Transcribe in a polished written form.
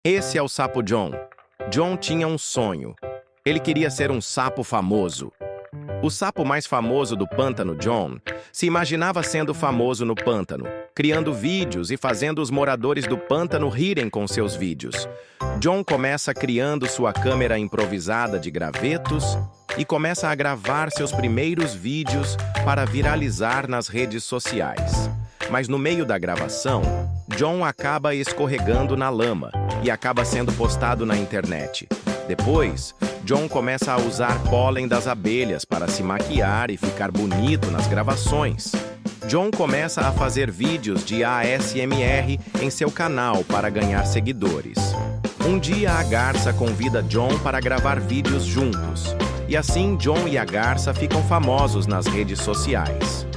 Esse é o sapo John. John tinha um sonho. Ele queria ser um sapo famoso. O sapo mais famoso do pântano, John, se imaginava sendo famoso no pântano, criando vídeos e fazendo os moradores do pântano rirem com seus vídeos. John começa criando sua câmera improvisada de gravetos e começa a gravar seus primeiros vídeos para viralizar nas redes sociais. Mas no meio da gravação, John acaba escorregando na lama e acaba sendo postado na internet. Depois, John começa a usar pólen das abelhas para se maquiar e ficar bonito nas gravações. John começa a fazer vídeos de ASMR em seu canal para ganhar seguidores. Um dia a garça convida John para gravar vídeos juntos. E assim John e a garça ficam famosos nas redes sociais.